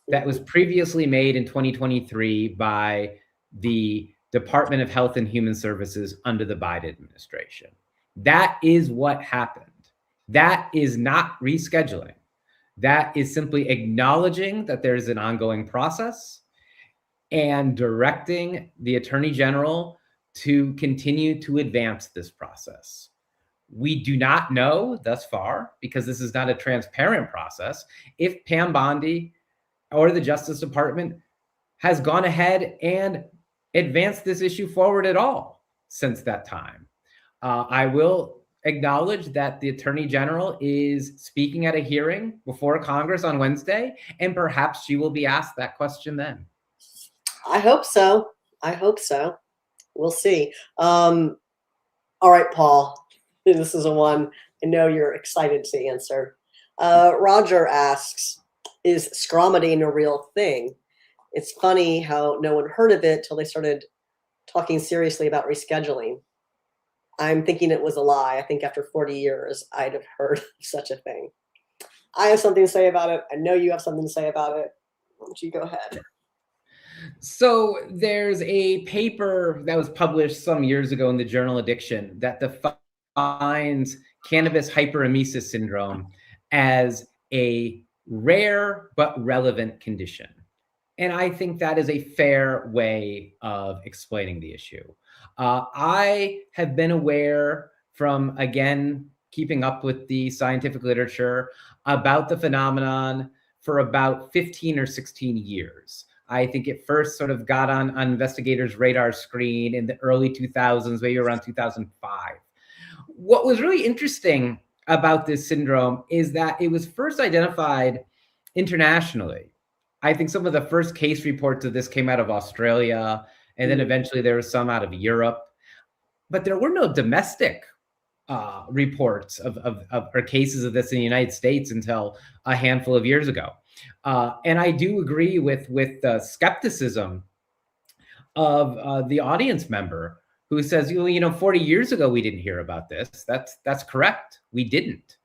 that was previously made in 2023 by the Department of Health and Human Services under the Biden administration. That is what happened. That is not rescheduling. That is simply acknowledging that there's an ongoing process and directing the Attorney General to continue to advance this process. We do not know thus far, because this is not a transparent process, if Pam Bondi or the Justice Department has gone ahead and advanced this issue forward at all since that time. I will acknowledge that the Attorney General is speaking at a hearing before Congress on Wednesday, and perhaps she will be asked that question then. I hope so. I hope so. We'll see. All right, Paul. This is a one I know you're excited to answer. Roger asks, is scromidating a real thing? It's funny how no one heard of it till they started talking seriously about rescheduling. I'm thinking it was a lie. I think after 40 years, I'd have heard of such a thing. I have something to say about it. I know you have something to say about it. Why don't you go ahead? So there's a paper that was published some years ago in the journal Addiction that defines cannabis hyperemesis syndrome as a rare but relevant condition. And I think that is a fair way of explaining the issue. I have been aware from, again, keeping up with the scientific literature about the phenomenon for about 15 or 16 years. I think it first sort of got on investigators' radar screen in the early 2000s, maybe around 2005. What was really interesting about this syndrome is that it was first identified internationally. I think some of the first case reports of this came out of Australia, and then eventually there was some out of Europe. But there were no domestic reports or cases of this in the United States until a handful of years ago. And I do agree with the skepticism of the audience member who says, 40 years ago, we didn't hear about this. That's correct. We didn't.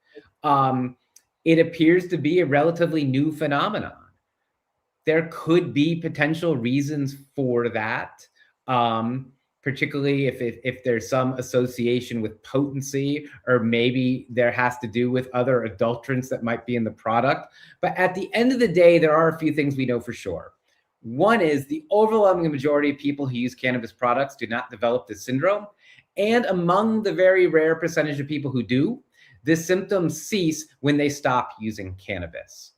It appears to be a relatively new phenomenon. There could be potential reasons for that, particularly if there's some association with potency, or maybe there has to do with other adulterants that might be in the product. But at the end of the day, there are a few things we know for sure. One is the overwhelming majority of people who use cannabis products do not develop this syndrome. And among the very rare percentage of people who do, the symptoms cease when they stop using cannabis.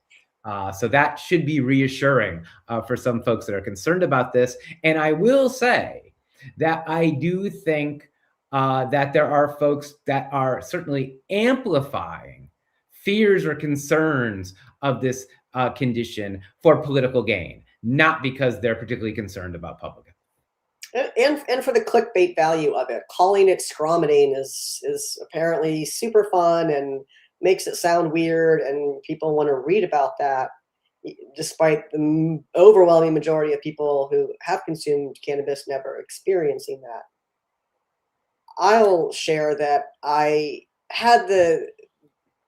So that should be reassuring for some folks that are concerned about this. And I will say that I do think that there are folks that are certainly amplifying fears or concerns of this condition for political gain, not because they're particularly concerned about public health. And for the clickbait value of it, calling it scromining is apparently super fun and makes it sound weird, and people want to read about that, despite the overwhelming majority of people who have consumed cannabis never experiencing that. I'll share that I had the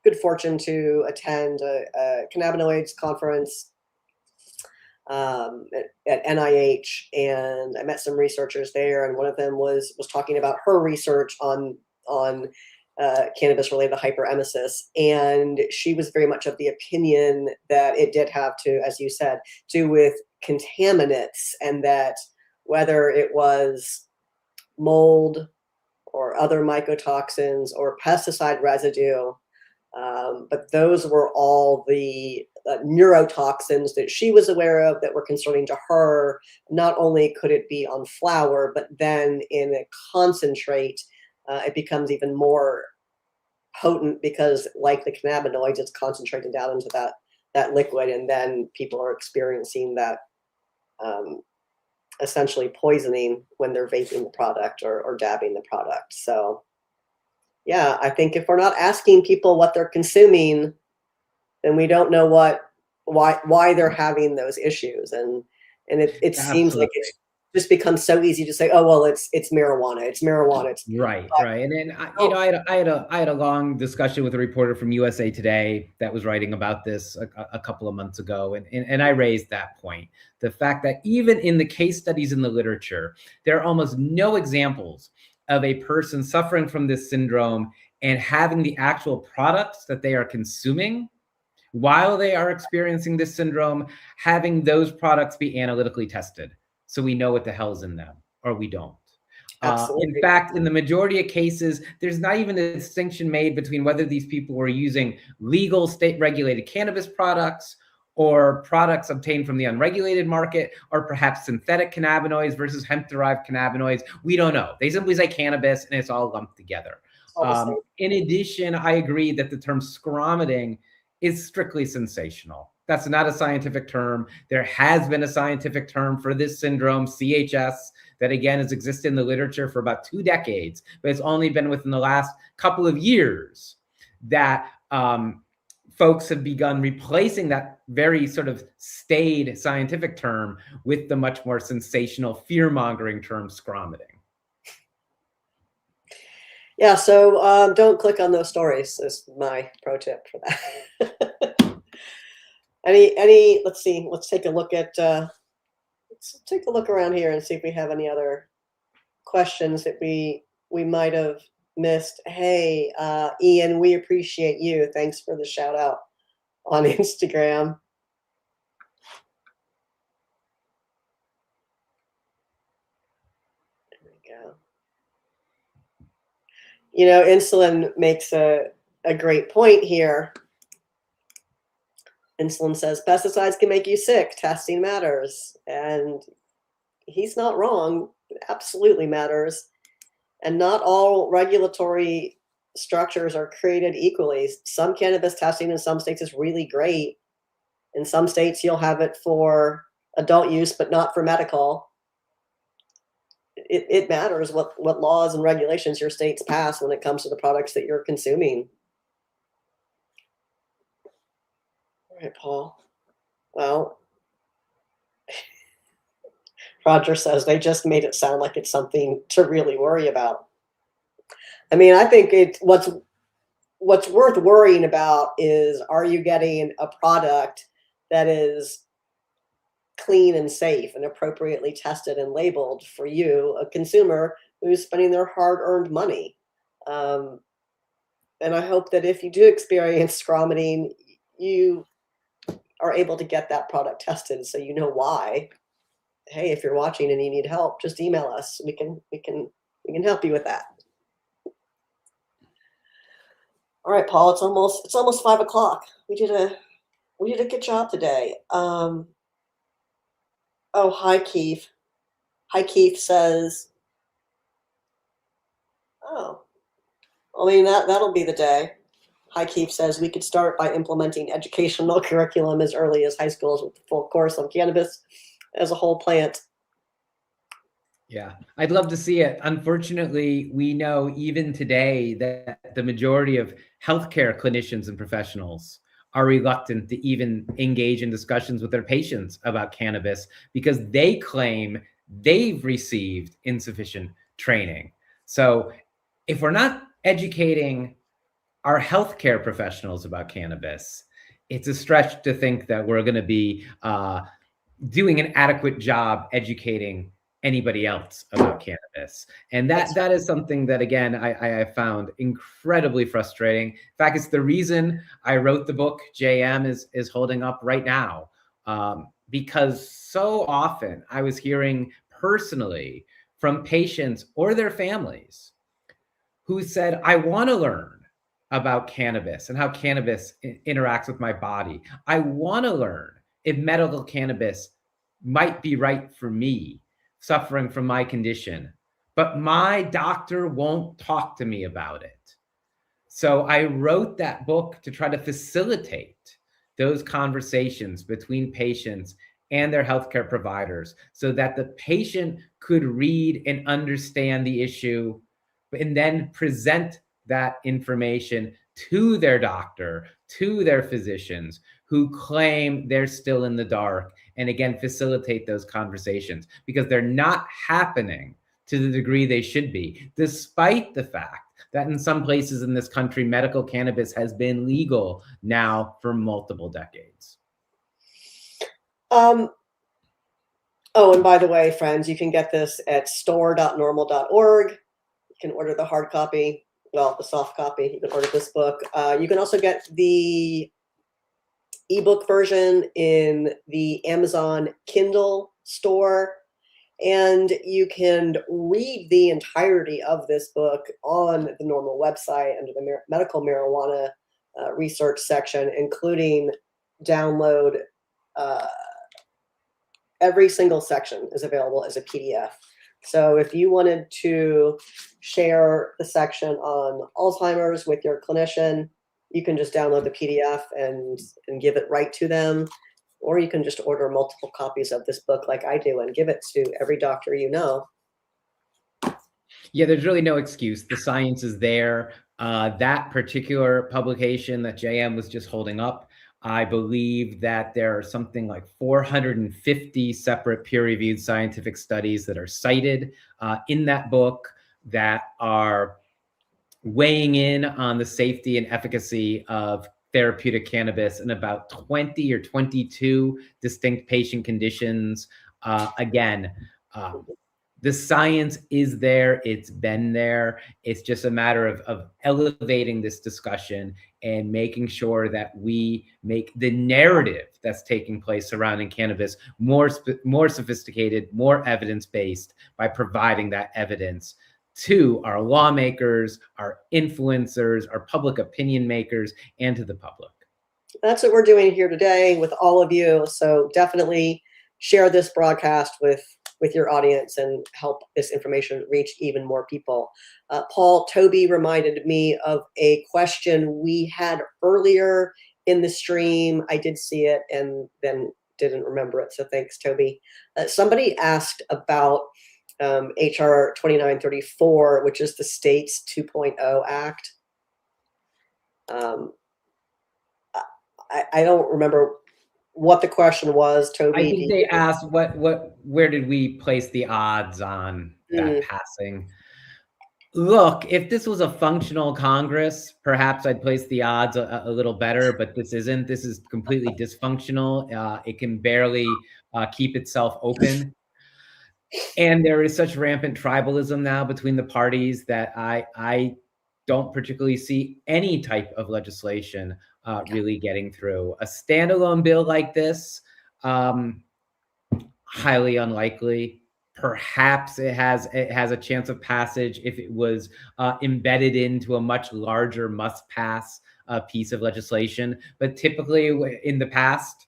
good fortune to attend a cannabinoids conference at NIH, and I met some researchers there, and one of them was talking about her research on cannabis related to hyperemesis, and she was very much of the opinion that it did have to, as you said, do with contaminants, and that whether it was mold or other mycotoxins or pesticide residue, but those were all the neurotoxins that she was aware of that were concerning to her. Not only could it be on flower, but then in a concentrate, it becomes even more potent because, like the cannabinoids, it's concentrated down into that liquid, and then people are experiencing that essentially poisoning when they're vaping the product or dabbing the product. So yeah, I think if we're not asking people what they're consuming, then we don't know why they're having those issues. And it seems like it's just becomes so easy to say, oh well, it's marijuana, it's marijuana. It's right. And then I had a long discussion with a reporter from USA Today that was writing about this a couple of months ago, and I raised that point, the fact that even in the case studies in the literature, there are almost no examples of a person suffering from this syndrome and having the actual products that they are consuming while they are experiencing this syndrome, having those products be analytically tested, so we know what the hell's in them, or we don't. In fact, in the majority of cases, there's not even a distinction made between whether these people were using legal state-regulated cannabis products or products obtained from the unregulated market, or perhaps synthetic cannabinoids versus hemp-derived cannabinoids. We don't know. They simply say cannabis, and it's all lumped together. In addition, I agree that the term scromiting is strictly sensational. That's not a scientific term. There has been a scientific term for this syndrome, CHS, that again has existed in the literature for about 2 decades, but it's only been within the last couple of years that folks have begun replacing that very sort of staid scientific term with the much more sensational, fear-mongering term scromiting. Yeah, so don't click on those stories is my pro tip for that. Let's see, let's take a look at let's take a look around here and see if we have any other questions that we might have missed. Hey, Ian, we appreciate you. Thanks for the shout out on Instagram. There we go. You know, Insulin makes a great point here. Insulin says pesticides can make you sick. Testing matters. And he's not wrong. It absolutely matters. And not all regulatory structures are created equally. Some cannabis testing in some states is really great. In some states, you'll have it for adult use, but not for medical. It matters what laws and regulations your states pass when it comes to the products that you're consuming. All right, Paul. Well, Roger says they just made it sound like it's something to really worry about. I mean, I think what's worth worrying about is, are you getting a product that is clean and safe and appropriately tested and labeled for you, a consumer who's spending their hard-earned money. And I hope that if you do experience scromiting, you are able to get that product tested so you know why. Hey, if you're watching and you need help, just email us. We can help you with that. All right, Paul, it's almost 5 o'clock. We did a good job today. Oh, hi, Keith. Hi, Keith says, oh, I mean, that'll be the day. Hi, Keith says, we could start by implementing educational curriculum as early as high schools with the full course on cannabis as a whole plant. Yeah, I'd love to see it. Unfortunately, we know even today that the majority of healthcare clinicians and professionals are reluctant to even engage in discussions with their patients about cannabis because they claim they've received insufficient training. So if we're not educating our healthcare professionals about cannabis, it's a stretch to think that we're going to be doing an adequate job educating anybody else about cannabis. And that is something that, again, I found incredibly frustrating. In fact, it's the reason I wrote the book JM is holding up right now, because so often I was hearing personally from patients or their families who said, I want to learn about cannabis and how cannabis interacts with my body. I want to learn if medical cannabis might be right for me, suffering from my condition, but my doctor won't talk to me about it. So I wrote that book to try to facilitate those conversations between patients and their healthcare providers so that the patient could read and understand the issue and then present that information to their doctor, to their physicians who claim they're still in the dark, and again, facilitate those conversations because they're not happening to the degree they should be, despite the fact that in some places in this country, medical cannabis has been legal now for multiple decades. Oh, and by the way, friends, you can get this at store.normal.org. You can order the hard copy, well, the soft copy. You can order this book. You can also get the ebook version in the Amazon Kindle store. And you can read the entirety of this book on the NORML website under the medical marijuana research section, including download. Every single section is available as a PDF. So if you wanted to share the section on Alzheimer's with your clinician, you can just download the PDF and give it right to them. Or you can just order multiple copies of this book like I do and give it to every doctor you know. Yeah, there's really no excuse. The science is there. That particular publication that JM was just holding up, I believe that there are something like 450 separate peer-reviewed scientific studies that are cited in that book that are weighing in on the safety and efficacy of therapeutic cannabis in about 20 or 22 distinct patient conditions. The science is there. It's been there. It's just a matter of elevating this discussion and making sure that we make the narrative that's taking place surrounding cannabis more sophisticated, more evidence-based by providing that evidence to our lawmakers, our influencers, our public opinion makers, and to the public. That's what we're doing here today with all of you. So definitely share this broadcast with your audience and help this information reach even more people. Paul, Toby reminded me of a question we had earlier in the stream. I did see it and then didn't remember it. So thanks, Toby. Somebody asked about HR 2934, which is the state's 2.0 Act. I don't remember what the question was, Toby. I think they asked where did we place the odds on that passing? Look, if this was a functional Congress, perhaps I'd place the odds a little better, but this isn't. This is completely dysfunctional. It can barely keep itself open. And there is such rampant tribalism now between the parties that I don't particularly see any type of legislation really getting through. A standalone bill like this, highly unlikely. Perhaps it has a chance of passage if it was embedded into a much larger must-pass piece of legislation. But typically in the past,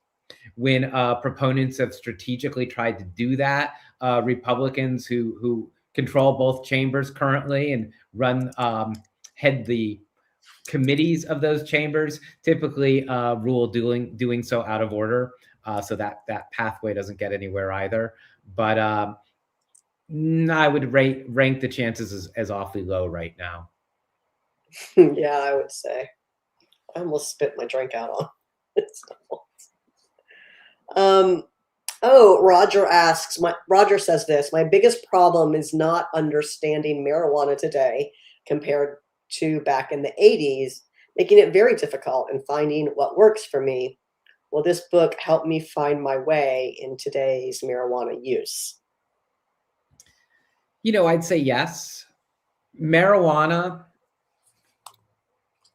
when proponents have strategically tried to do that, Republicans who control both chambers currently and head the committees of those chambers typically rule doing so out of order, so that pathway doesn't get anywhere either. But I would rank the chances as awfully low right now. Yeah, I would say. I almost spit my drink out on it. Oh, Roger asks, Roger says this, my biggest problem is not understanding marijuana today compared to back in the 80s, making it very difficult in finding what works for me. Will this book help me find my way in today's marijuana use? I'd say yes. Marijuana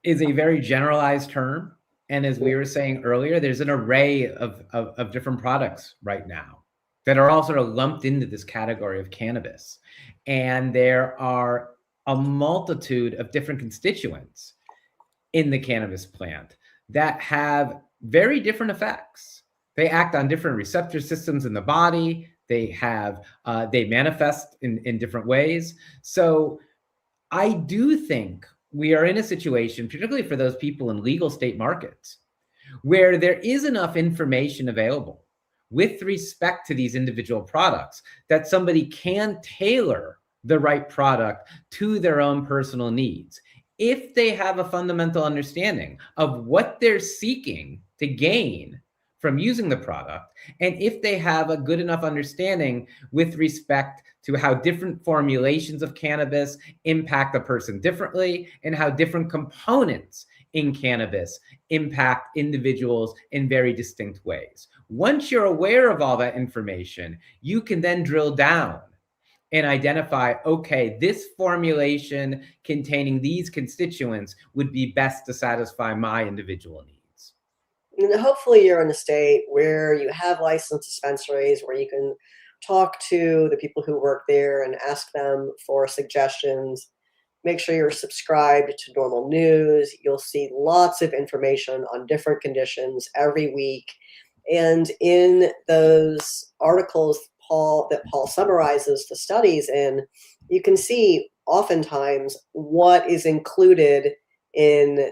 is a very generalized term. And as we were saying earlier, there's an array of different products right now that are all sort of lumped into this category of cannabis. And there are a multitude of different constituents in the cannabis plant that have very different effects. They act on different receptor systems in the body. They manifest in different ways. So I do think we are in a situation, particularly for those people in legal state markets, where there is enough information available with respect to these individual products that somebody can tailor the right product to their own personal needs if they have a fundamental understanding of what they're seeking to gain from using the product, and if they have a good enough understanding with respect to how different formulations of cannabis impact a person differently, and how different components in cannabis impact individuals in very distinct ways. Once you're aware of all that information, you can then drill down and identify, okay, this formulation containing these constituents would be best to satisfy my individual needs. And hopefully you're in a state where you have licensed dispensaries where you can talk to the people who work there and ask them for suggestions. Make sure you're subscribed to NORML News. You'll see lots of information on different conditions every week. And in those articles that Paul summarizes the studies in, you can see oftentimes what is included in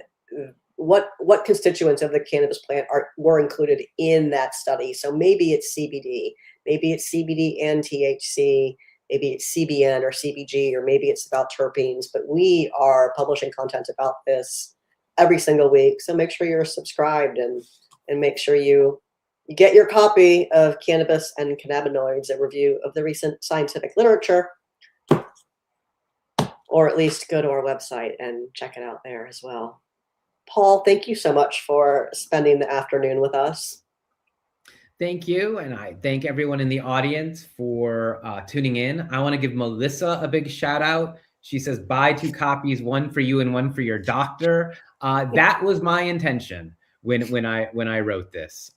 what constituents of the cannabis plant were included in that study. So maybe it's CBD, maybe it's CBD and THC, maybe it's CBN or CBG, or maybe it's about terpenes. But we are publishing content about this every single week. So make sure you're subscribed and make sure you get your copy of Cannabis and Cannabinoids, a review of the recent scientific literature, or at least go to our website and check it out there as well. Paul, thank you so much for spending the afternoon with us. Thank you. And I thank everyone in the audience for tuning in. I want to give Melissa a big shout out. She says, buy 2 copies, one for you and one for your doctor. That was my intention when I wrote this.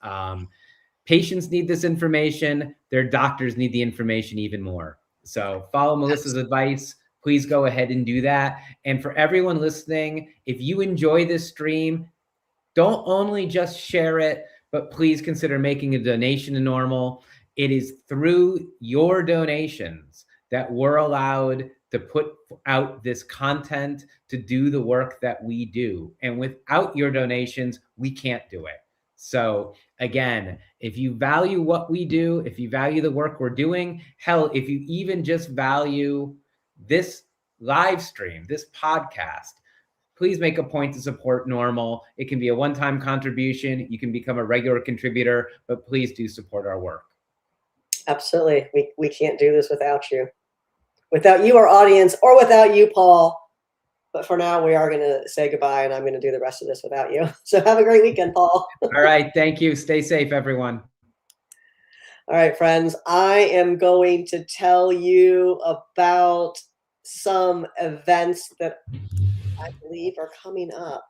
Patients need this information. Their doctors need the information even more. So follow Melissa's advice. Please go ahead and do that. And for everyone listening, if you enjoy this stream, don't only just share it, but please consider making a donation to NORML. It is through your donations that we're allowed to put out this content, to do the work that we do. And without your donations, we can't do it. So again, if you value what we do, if you value the work we're doing, hell, if you even just value this live stream, this podcast, please make a point to support NORML. It can be a one-time contribution. You can become a regular contributor, but please do support our work. Absolutely. We can't do this without you. Without you, our audience, or without you, Paul. But for now, we are going to say goodbye, and I'm going to do the rest of this without you. So have a great weekend, Paul. All right. Thank you. Stay safe, everyone. All right, friends. I am going to tell you about some events that I believe are coming up.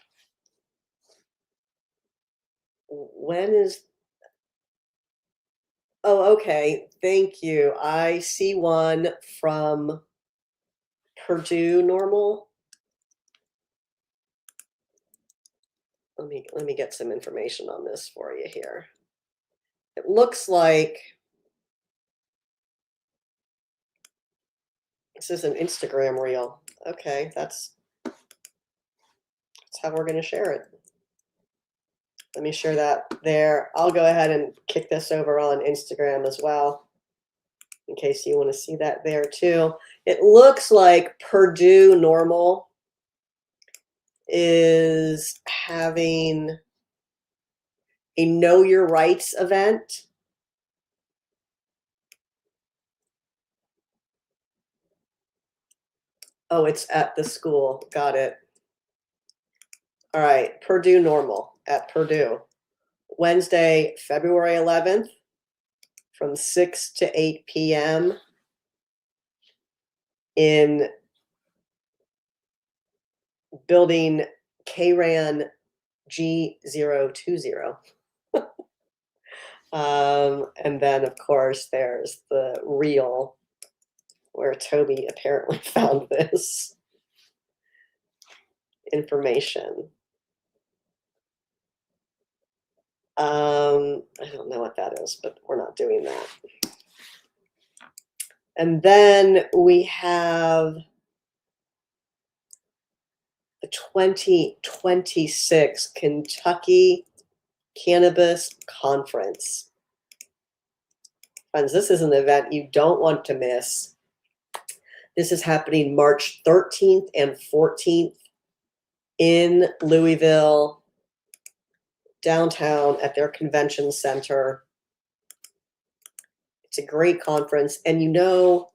When is... Oh, okay. Thank you. I see one from Purdue NORML. Let me get some information on this for you here. It looks like this is an Instagram reel. Okay, that's how we're going to share it. Let me share that there. I'll go ahead and kick this over on Instagram as well. in case you want to see that there too. It looks like Purdue NORML is having a Know Your Rights event. Oh, it's at the school. Got it. All right, Purdue NORML at Purdue. Wednesday, February 11th from 6 to 8 p.m. in building KRAN G020. And then, of course, there's the Real, where Toby apparently found this information. I don't know what that is, but we're not doing that. And then we have the 2026 Kentucky Cannabis Conference. Friends, this is an event you don't want to miss. This is happening March 13th and 14th in Louisville, downtown at their convention center. It's a great conference. And you know,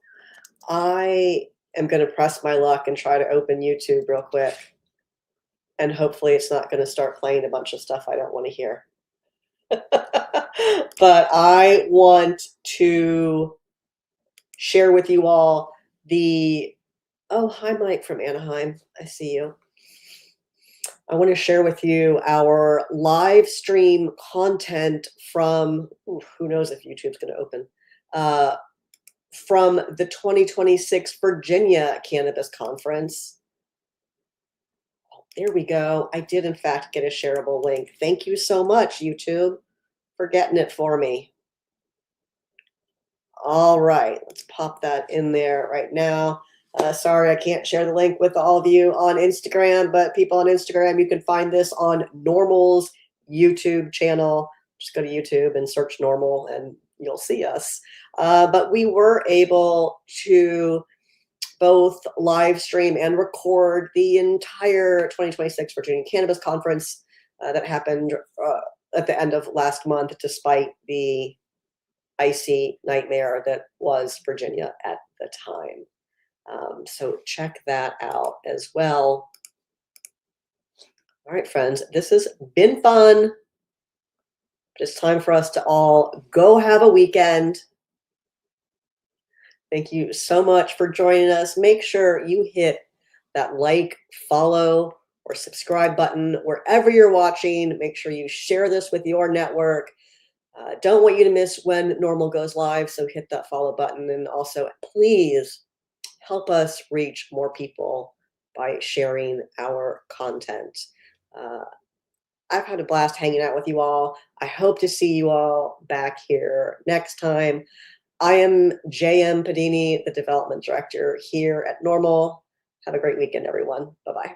I am going to press my luck and try to open YouTube real quick. And hopefully it's not going to start playing a bunch of stuff I don't want to hear. But I want to share with you all the, oh, hi, Mike from Anaheim. I see you. I want to share with you our live stream content from, who knows if YouTube's going to open, from the 2026 Virginia Cannabis Conference. Oh, there we go. I did, in fact, get a shareable link. Thank you so much, YouTube, for getting it for me. All right, let's pop that in there right now. Sorry, I can't share the link with all of you on Instagram, but people on Instagram, you can find this on NORML's YouTube channel. Just go to YouTube and search NORML and you'll see us. But we were able to both live stream and record the entire 2026 Virginia Cannabis Conference that happened at the end of last month, despite the icy nightmare that was Virginia at the time. So check that out as well. All right, friends, this has been fun. It's time for us to all go have a weekend. Thank you so much for joining us. Make sure you hit that like, follow, or subscribe button wherever you're watching. Make sure you share this with your network. Don't want you to miss when NORML goes live, so hit that follow button. And also, please help us reach more people by sharing our content. I've had a blast hanging out with you all. I hope to see you all back here next time. I am J.M. Pedini, the Development Director here at NORML. Have a great weekend, everyone. Bye-bye.